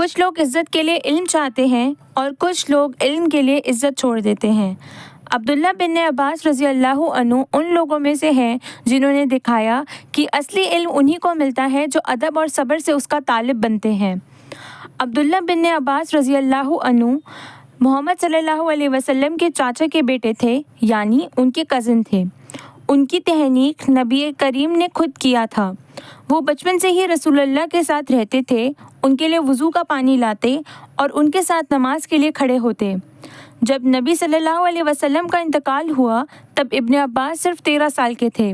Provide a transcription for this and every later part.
کچھ لوگ عزت کے لیے علم چاہتے ہیں اور کچھ لوگ علم کے لیے عزت چھوڑ دیتے ہیں۔ عبداللہ بن عباس رضی اللہ عنہ ان لوگوں میں سے ہیں جنہوں نے دکھایا کہ اصلی علم انہی کو ملتا ہے جو ادب اور صبر سے اس کا طالب بنتے ہیں۔ عبداللہ بن عباس رضی اللہ عنہ محمد صلی اللہ علیہ وسلم کے چاچا کے بیٹے تھے، یعنی ان کے کزن تھے۔ ان کی تحنیک نبی کریم نے خود کیا تھا۔ وہ بچپن سے ہی رسول اللہ کے ساتھ رہتے تھے، ان کے لیے وضو کا پانی لاتے اور ان کے ساتھ نماز کے لیے کھڑے ہوتے۔ جب نبی صلی اللہ علیہ وسلم کا انتقال ہوا تب ابن عباس صرف 13 سال کے تھے۔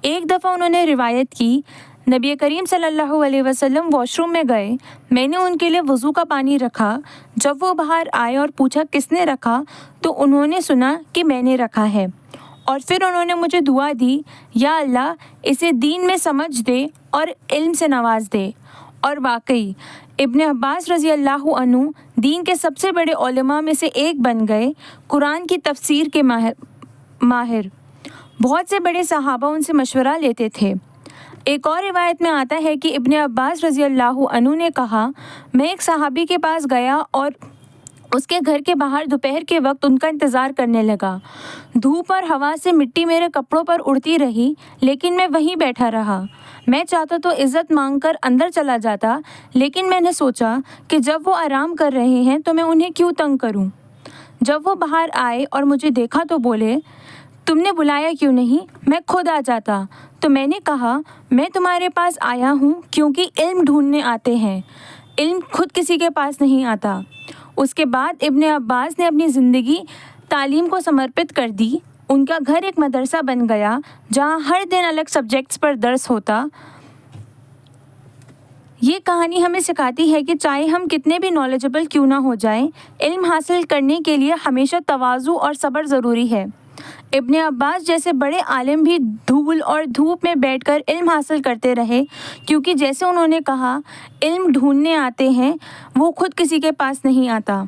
ایک دفعہ انہوں نے روایت کی، نبی کریم صلی اللہ علیہ وسلم واش روم میں گئے، میں نے ان کے لیے وضو کا پانی رکھا۔ جب وہ باہر آئے اور پوچھا کس نے رکھا تو انہوں نے سنا کہ میں نے رکھا ہے، اور پھر انہوں نے مجھے دعا دی، یا اللہ اسے دین میں سمجھ دے اور علم سے نواز دے۔ اور واقعی ابن عباس رضی اللہ عنہ دین کے سب سے بڑے علماء میں سے ایک بن گئے، قرآن کی تفسیر کے ماہر۔ بہت سے بڑے صحابہ ان سے مشورہ لیتے تھے۔ ایک اور روایت میں آتا ہے کہ ابن عباس رضی اللہ عنہ نے کہا، میں ایک صحابی کے پاس گیا اور اس کے گھر کے باہر دوپہر کے وقت ان کا انتظار کرنے لگا۔ دھوپ اور ہوا سے مٹی میرے کپڑوں پر اڑتی رہی، لیکن میں وہیں بیٹھا رہا۔ میں چاہتا تو عزت مانگ کر اندر چلا جاتا، لیکن میں نے سوچا کہ جب وہ آرام کر رہے ہیں تو میں انہیں کیوں تنگ کروں۔ جب وہ باہر آئے اور مجھے دیکھا تو بولے، تم نے بلایا کیوں نہیں؟ میں خود آ جاتا۔ تو میں نے کہا، میں تمہارے پاس آیا ہوں کیونکہ علم ڈھونڈنے آتے ہیں، علم خود کسی کے پاس نہیں آتا۔ اس کے بعد ابن عباس نے اپنی زندگی تعلیم کو سمرپت کر دی۔ ان کا گھر ایک مدرسہ بن گیا جہاں ہر دن الگ سبجیکٹس پر درس ہوتا۔ یہ کہانی ہمیں سکھاتی ہے کہ چاہے ہم کتنے بھی نالجبل کیوں نہ ہو جائیں، علم حاصل کرنے کے لیے ہمیشہ تواضع اور صبر ضروری ہے۔ ابن عباس جیسے بڑے عالم بھی دھول اور دھوپ میں بیٹھ کر علم حاصل کرتے رہے، کیونکہ جیسے انہوں نے کہا، علم ڈھونڈنے آتے ہیں، وہ خود کسی کے پاس نہیں آتا۔